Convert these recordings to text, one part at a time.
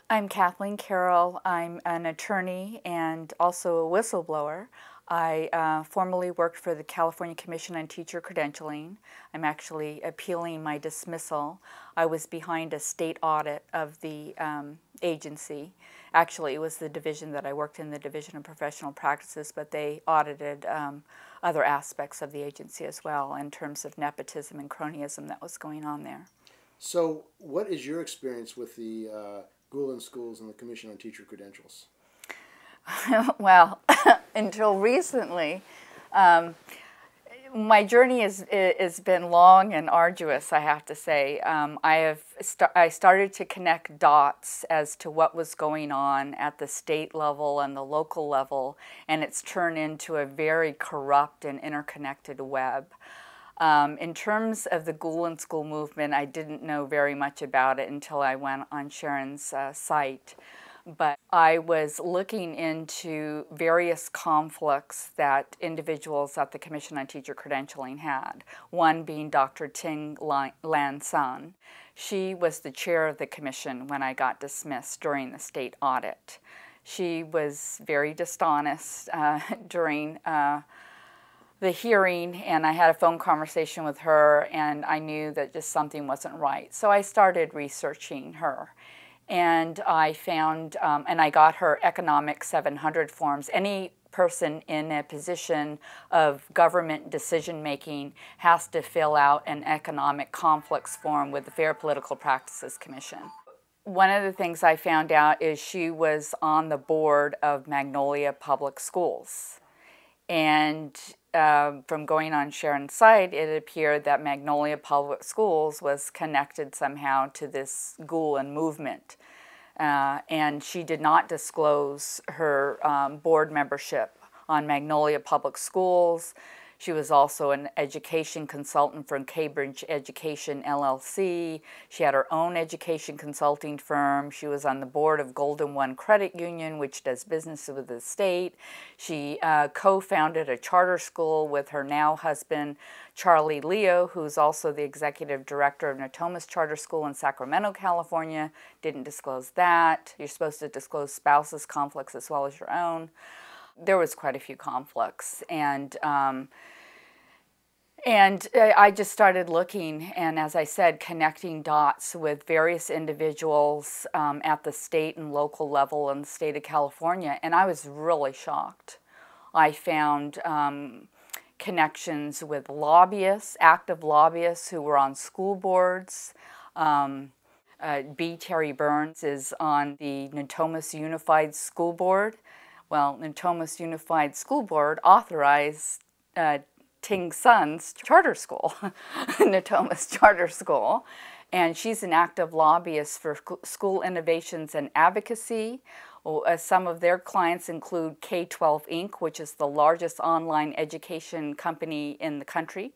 I'm Kathleen Carroll. I'm an attorney and also a whistleblower. I formerly worked for the California Commission on Teacher Credentialing. I'm actually appealing my dismissal. I was behind a state audit of the agency. Actually, it was the division that I worked in, the Division of Professional Practices, but they audited other aspects of the agency as well in terms of nepotism and cronyism that was going on there. So what is your experience with the Gulen schools and the Commission on Teacher Credentials? Well, until recently, my journey has been long and arduous, I have to say. I started to connect dots as to what was going on at the state level and the local level, and it's turned into a very corrupt and interconnected web. In terms of the Gulen School movement, I didn't know very much about it until I went on Sharon's site. But I was looking into various conflicts that individuals at the Commission on Teacher Credentialing had, one being Dr. Ting Lan Sun. She was the chair of the commission when I got dismissed during the state audit. She was very dishonest during the hearing, and I had a phone conversation with her, and I knew that just something wasn't right. So I started researching her. And I found, and I got her Economic 700 forms. Any person in a position of government decision-making has to fill out an economic conflicts form with the Fair Political Practices Commission. One of the things I found out is she was on the board of Magnolia Public Schools. And from going on Sharon's site, it appeared that Magnolia Public Schools was connected somehow to this Gulen movement. And she did not disclose her board membership on Magnolia Public Schools. She was also an education consultant from Cambridge Education LLC. She had her own education consulting firm. She was on the board of Golden One Credit Union, which does business with the state. She co-founded a charter school with her now husband, Charlie Leo, who's also the executive director of Natomas Charter School in Sacramento, California. Didn't disclose that. You're supposed to disclose spouses' conflicts as well as your own. There was quite a few conflicts, and I just started looking, and as I said, connecting dots with various individuals at the state and local level in the state of California, and I was really shocked. I found connections with lobbyists, active lobbyists who were on school boards. B. Terry Burns is on the Natomas Unified School Board. Well, Natomas Unified School Board authorized Ting Sun's charter school, Natomas Charter School, and she's an active lobbyist for school innovations and advocacy. Some of their clients include K-12 Inc., which is the largest online education company in the country,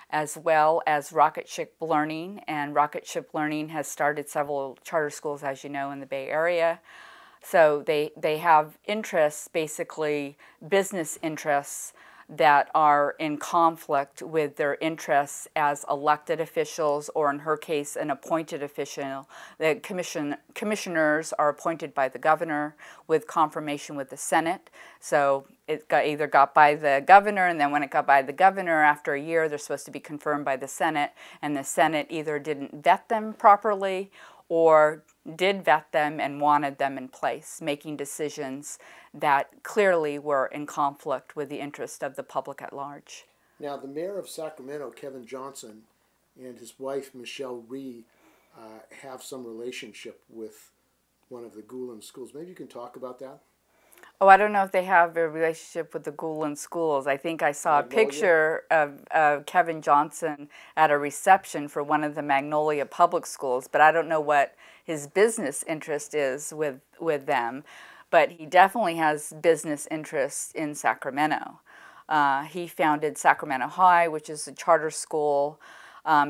as well as Rocket Ship Learning, and Rocket Ship Learning has started several charter schools, as you know, in the Bay Area. So they have interests, basically business interests, that are in conflict with their interests as elected officials, or in her case, an appointed official. The commissioners are appointed by the governor with confirmation with the Senate. So it either got by the governor, and then when it got by the governor, after a year, they're supposed to be confirmed by the Senate, and the Senate either didn't vet them properly or did vet them and wanted them in place, making decisions that clearly were in conflict with the interest of the public at large. Now, the mayor of Sacramento, Kevin Johnson, and his wife, Michelle Rhee, have some relationship with one of the Gulen schools. Maybe you can talk about that? Oh, I don't know if they have a relationship with the Gulen schools. I think I saw a picture of Kevin Johnson at a reception for one of the Magnolia public schools, but I don't know what his business interest is with them. But he definitely has business interests in Sacramento. He founded Sacramento High, which is a charter school.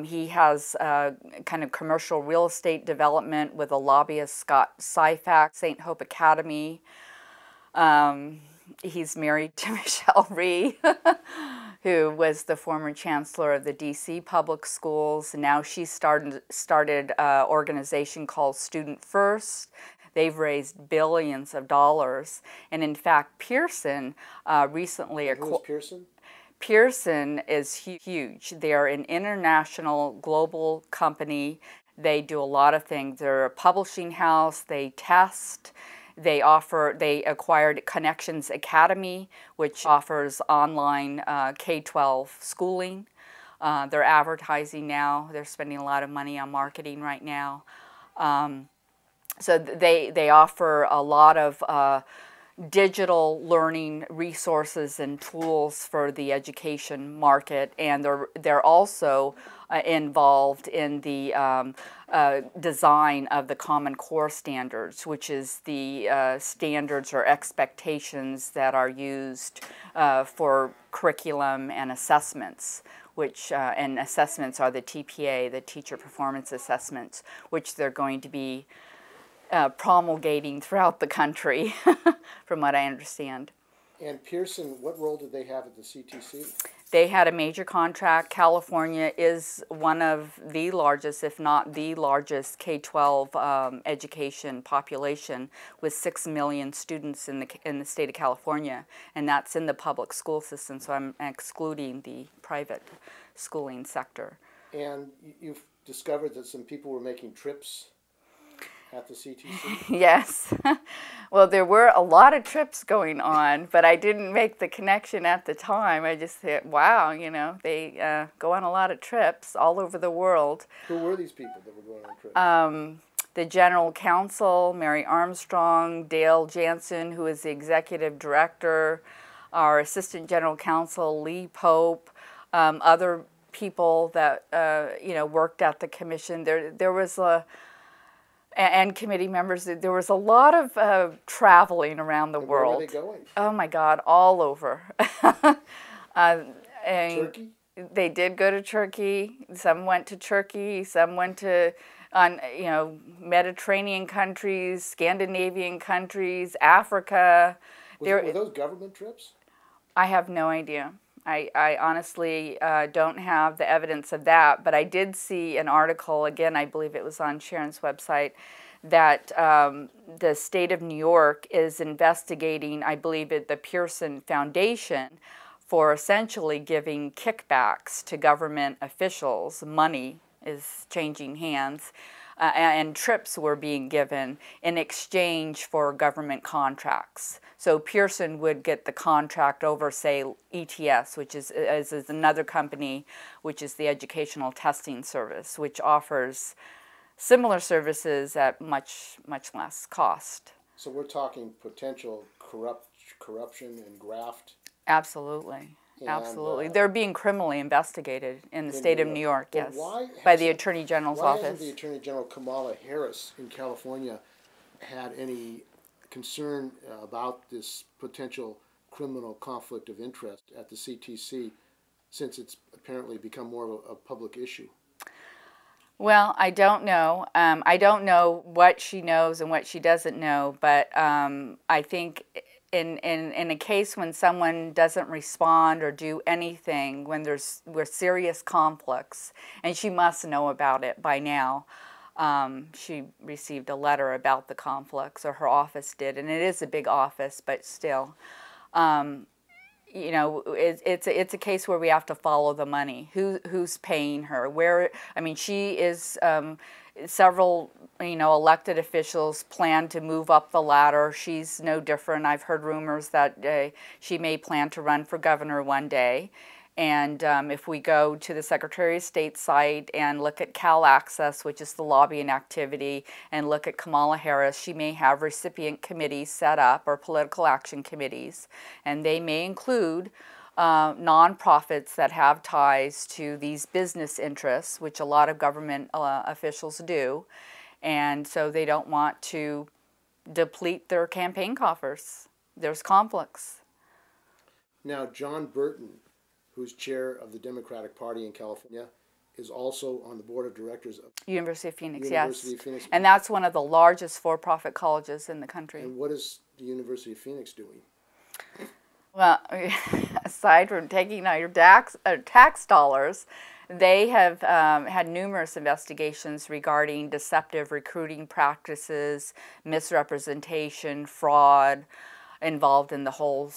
He has kind of commercial real estate development with a lobbyist, Scott Syfax, St. Hope Academy. He's married to Michelle Rhee, who was the former chancellor of the DC public schools. Now she started an organization called Student First They've raised billions of dollars. And in fact, Pearson recently... Who is Pearson? Pearson is huge. They are an international global company. They do a lot of things. They're a publishing house. They test. They acquired Connections Academy, which offers online K-12 schooling. They're advertising now. They're spending a lot of money on marketing right now. So they offer a lot of digital learning resources and tools for the education market, and they're also involved in the design of the Common Core standards, which is the standards or expectations that are used for curriculum and assessments, which and assessments are the TPA, the Teacher Performance Assessments, which they're going to be promulgating throughout the country, from what I understand. And Pearson, what role did they have at the CTC? They had a major contract. California is one of the largest, if not the largest, K-12 education population, with 6 million students in the state of California, and that's in the public school system, so I'm excluding the private schooling sector. And you've discovered that some people were making trips at the CTC? Yes. Well, there were a lot of trips going on, but I didn't make the connection at the time. I just said, wow, you know, they go on a lot of trips all over the world. Who were these people that were going on trips? The General Counsel, Mary Armstrong, Dale Jansen, who is the Executive Director, our Assistant General Counsel, Lee Pope, other people that, you know, worked at the commission. There was and committee members. There was a lot of traveling around the world. Where were they going? Oh my God, all over. Turkey? They did go to Turkey. Some went to Turkey. Some went to, you know, Mediterranean countries, Scandinavian countries, Africa. Were those government trips? I have no idea. I honestly don't have the evidence of that, but I did see an article, again, I believe it was on Sharon's website, that the state of New York is investigating, I believe, the Pearson Foundation for essentially giving kickbacks to government officials. Money is changing hands, and trips were being given in exchange for government contracts. So Pearson would get the contract over, say, ETS, which is another company, which is the Educational Testing Service, which offers similar services at much less cost. So we're talking potential corruption and graft? Absolutely. Absolutely. They're being criminally investigated in the state of New York, yes, by the Attorney General's office. Why hasn't the Attorney General Kamala Harris in California had any concern about this potential criminal conflict of interest at the CTC, since it's apparently become more of a public issue? Well, I don't know. I don't know what she knows and what she doesn't know, but I think in a case when someone doesn't respond or do anything, when there's serious conflicts, and she must know about it by now. She received a letter about the conflicts, or her office did, and it is a big office, but still, you know, it's a case where we have to follow the money. Who's paying her? Where? I mean, she is. Several, you know, elected officials plan to move up the ladder. She's no different. I've heard rumors that she may plan to run for governor one day. And if we go to the Secretary of State site and look at Cal Access, which is the lobbying activity, and look at Kamala Harris, she may have recipient committees set up, or political action committees, and they may include nonprofits that have ties to these business interests, which a lot of government officials do, and so they don't want to deplete their campaign coffers. There's conflicts. Now, John Burton, who's chair of the Democratic Party in California, is also on the board of directors of University of Phoenix, University yes. of Phoenix. And that's one of the largest for-profit colleges in the country. And what is the University of Phoenix doing? Well, aside from taking out your tax dollars, They have had numerous investigations regarding deceptive recruiting practices, misrepresentation, fraud, involved in the whole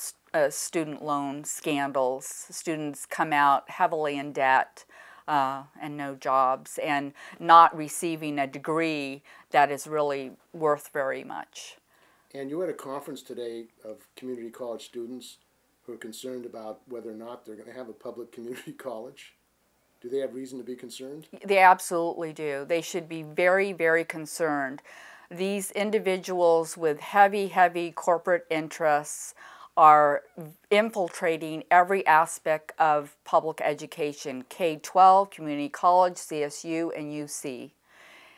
student loan scandals. Students come out heavily in debt and no jobs, and not receiving a degree that is really worth very much. And you had a conference today of community college students who are concerned about whether or not they're going to have a public community college. Do they have reason to be concerned? They absolutely do. They should be very, very concerned. These individuals with heavy, heavy corporate interests are infiltrating every aspect of public education, K-12, community college, CSU, and UC.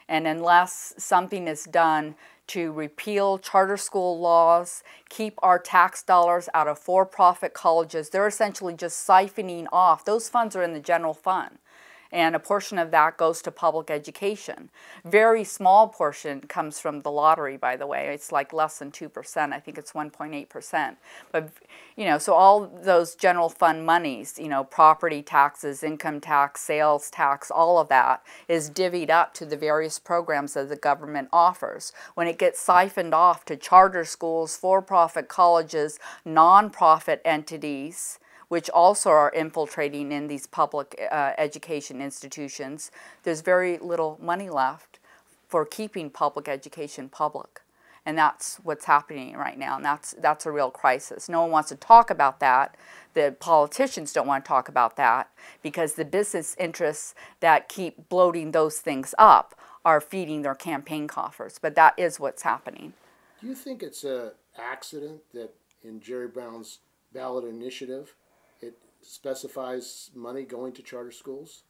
And unless something is done to repeal charter school laws, keep our tax dollars out of for-profit colleges, they're essentially just siphoning off. Those funds are in the general fund, and a portion of that goes to public education. Very small portion comes from the lottery, by the way. It's like less than 2%. I think it's 1.8%. But, you know, so all those general fund monies, you know, property taxes, income tax, sales tax, all of that is divvied up to the various programs that the government offers. When it gets siphoned off to charter schools, for-profit colleges, non-profit entities, which also are infiltrating in these public education institutions, there's very little money left for keeping public education public. And that's what's happening right now, and that's a real crisis. No one wants to talk about that. The politicians don't want to talk about that because the business interests that keep bloating those things up are feeding their campaign coffers. But that is what's happening. Do you think it's an accident that in Jerry Brown's ballot initiative, it specifies money going to charter schools?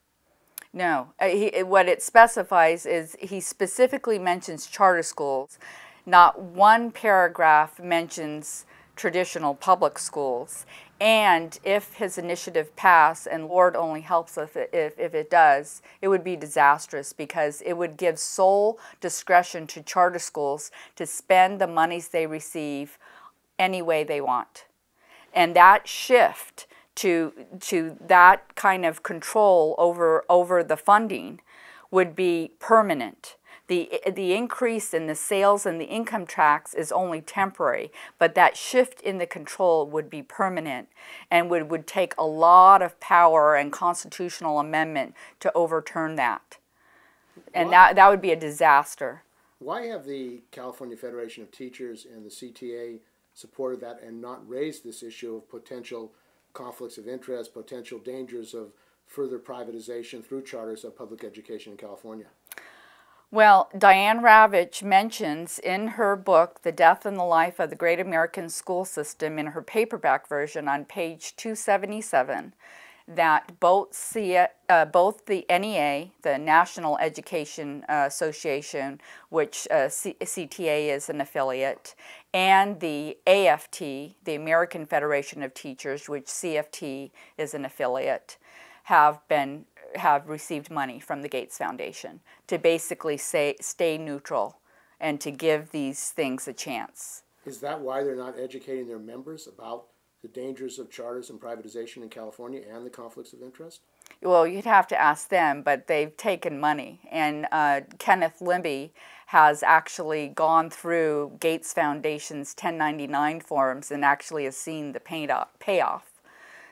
No. What it specifies is he specifically mentions charter schools. Not one paragraph mentions traditional public schools. And if his initiative passed, and Lord only helps if it does, it would be disastrous because it would give sole discretion to charter schools to spend the monies they receive any way they want. And that shift to that kind of control over the funding would be permanent. The increase in the sales and the income tax is only temporary, but that shift in the control would be permanent and would take a lot of power and constitutional amendment to overturn that. And that would be a disaster. Why have the California Federation of Teachers and the CTA supported that and not raised this issue of potential conflicts of interest, potential dangers of further privatization through charters of public education in California? Well, Diane Ravitch mentions in her book, The Death and the Life of the Great American School System, in her paperback version on page 277, that both the NEA, the National Education Association, which CTA is an affiliate, and the AFT, the American Federation of Teachers, which CFT is an affiliate, have received money from the Gates Foundation to basically stay neutral and to give these things a chance. Is that why they're not educating their members about the dangers of charters and privatization in California and the conflicts of interest? Well, you'd have to ask them, but they've taken money. And Kenneth Libby has actually gone through Gates Foundation's 1099 forms and actually has seen the payoff.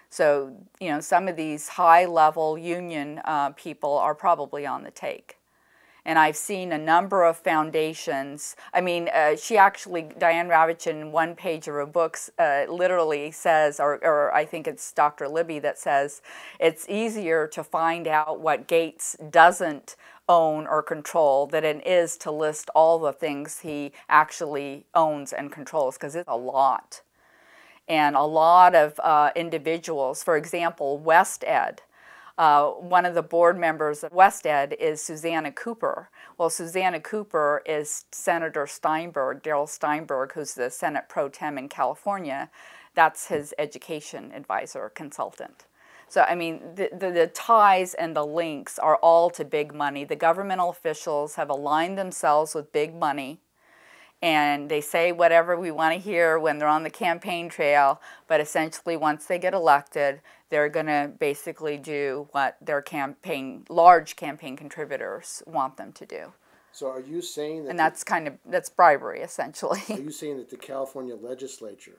So, you know, some of these high-level union people are probably on the take. And I've seen a number of foundations. I mean, she actually, Diane Ravitch, in one page of her books, literally says, or I think it's Dr. Libby that says, it's easier to find out what Gates doesn't own or control than it is to list all the things he actually owns and controls, because it's a lot. And a lot of individuals, for example, WestEd. One of the board members of WestEd is Susanna Cooper. Well, Susanna Cooper is Senator Steinberg, Darrell Steinberg, who's the Senate Pro Tem in California. That's his education advisor, consultant. So, I mean, the ties and the links are all to big money. The governmental officials have aligned themselves with big money, and they say whatever we want to hear when they're on the campaign trail, but essentially once they get elected, they're going to basically do what their large campaign contributors want them to do. So are you saying that... And that's bribery, essentially. Are you saying that the California legislature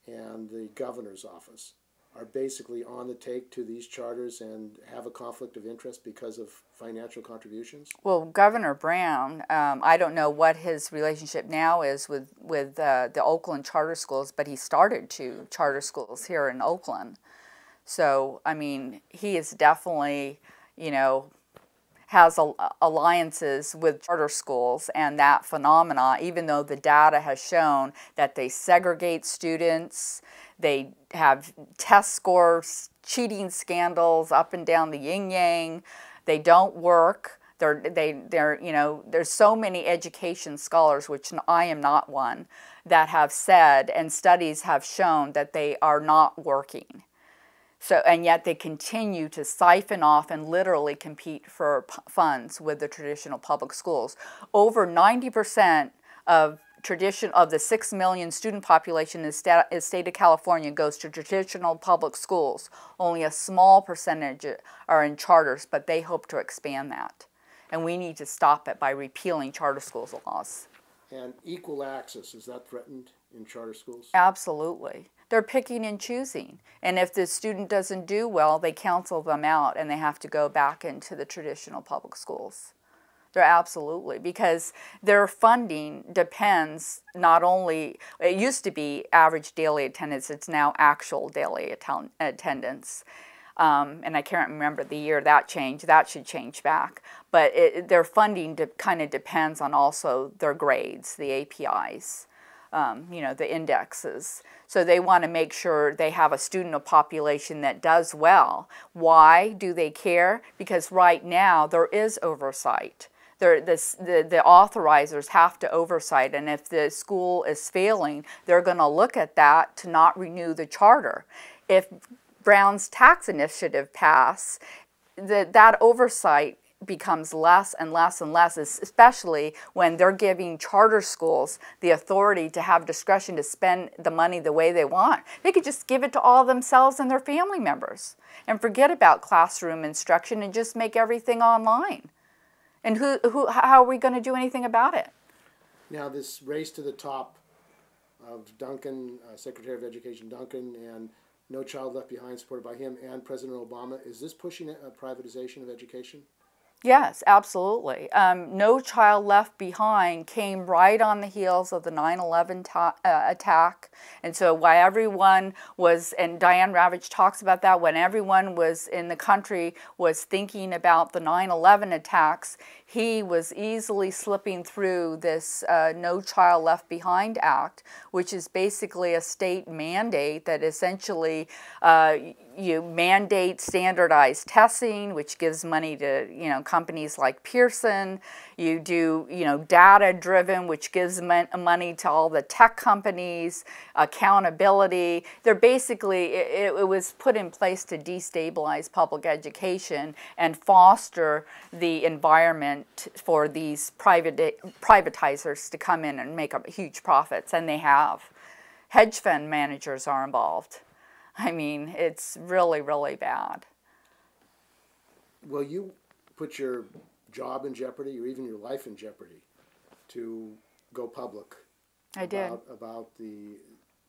and the governor's office are basically on the take to these charters and have a conflict of interest because of financial contributions? Well, Governor Brown, I don't know what his relationship now is with the Oakland charter schools, but he started 2 charter schools here in Oakland. So, I mean, he is definitely, you know, has alliances with charter schools, and that phenomena, even though the data has shown that they segregate students, they have test scores, cheating scandals up and down the yin-yang, they don't work. They're, you know, there's so many education scholars, which I am not one, that have said, and studies have shown, that they are not working. So, and yet they continue to siphon off and literally compete for funds with the traditional public schools. Over 90% of the 6 million student population in the state of California goes to traditional public schools. Only a small percentage are in charters, but they hope to expand that. And we need to stop it by repealing charter schools laws. And equal access, is that threatened in charter schools? Absolutely. They're picking and choosing. And if the student doesn't do well, they cancel them out and they have to go back into the traditional public schools. They're absolutely, because their funding depends not only, it used to be average daily attendance, it's now actual daily attendance. And I can't remember the year that changed. That should change back. But their funding kind of depends on also their grades, the APIs. You know, the indexes. So they want to make sure they have a student population that does well. Why do they care? Because right now there is oversight. The authorizers have to oversight, and if the school is failing, they're going to look at that to not renew the charter. If Brown's tax initiative pass, that oversight becomes less and less and less, especially when they're giving charter schools the authority to have discretion to spend the money the way they want. They could just give it to all themselves and their family members and forget about classroom instruction and just make everything online. And how are we going to do anything about it? Now, this race to the top of Duncan, Secretary of Education Duncan, and No Child Left Behind, supported by him and President Obama, is this pushing a privatization of education? Yes, absolutely. No Child Left Behind came right on the heels of the 9/11 attack. And so while everyone was, and Diane Ravitch talks about that, when everyone was in the country was thinking about the 9/11 attacks, he was easily slipping through this No Child Left Behind Act, which is basically a state mandate that essentially you mandate standardized testing, which gives money to, you know, companies like Pearson. You do, you know, data-driven, which gives money to all the tech companies, accountability. They're basically, it was put in place to destabilize public education and foster the environment for these privatizers to come in and make up huge profits, and they have. Hedge fund managers are involved. I mean, it's really, really bad. Will you put your job in jeopardy or even your life in jeopardy to go public? I did. About the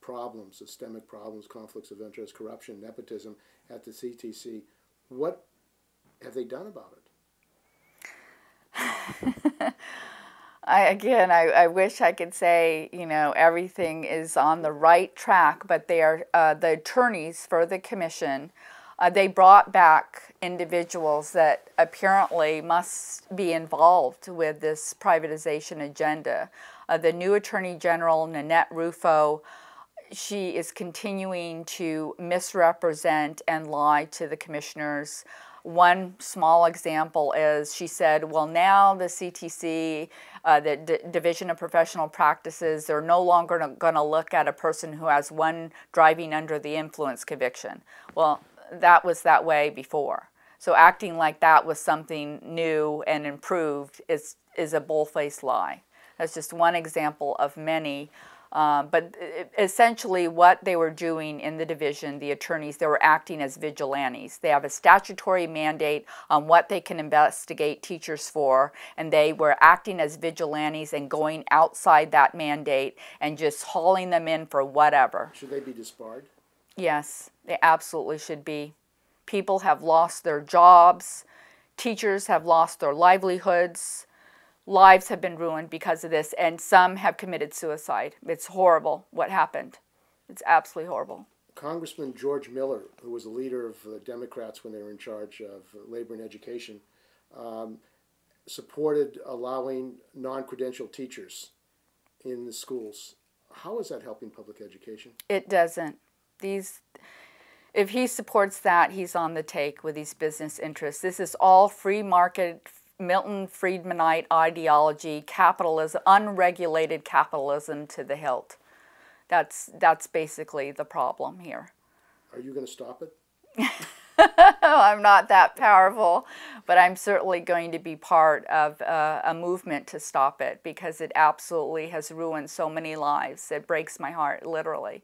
problems, systemic problems, conflicts of interest, corruption, nepotism at the CTC. What have they done about it? I wish I could say, you know, everything is on the right track, but they are, the attorneys for the commission, they brought back individuals that apparently must be involved with this privatization agenda. The new Attorney General, Nanette Rufo, she is continuing to misrepresent and lie to the commissioners. One small example is she said, well, now the CTC, the Division of Professional Practices, they're no longer going to look at a person who has one driving under the influence conviction. Well, that was that way before. So acting like that was something new and improved is a bull-faced lie. That's just one example of many But essentially what they were doing in the division, the attorneys, they were acting as vigilantes. They have a statutory mandate on what they can investigate teachers for, and they were acting as vigilantes and going outside that mandate and just hauling them in for whatever. Should they be disbarred? Yes, they absolutely should be. People have lost their jobs. Teachers have lost their livelihoods. Lives have been ruined because of this, and some have committed suicide. It's horrible what happened. It's absolutely horrible. Congressman George Miller, who was the leader of the Democrats when they were in charge of labor and education, supported allowing non-credentialed teachers in the schools. How is that helping public education? It doesn't. If he supports that, he's on the take with these business interests. This is all free market, Milton Friedmanite ideology, capitalism, unregulated capitalism to the hilt. That's basically the problem here. Are you going to stop it? I'm not that powerful, but I'm certainly going to be part of a movement to stop it because it absolutely has ruined so many lives. It breaks my heart, literally.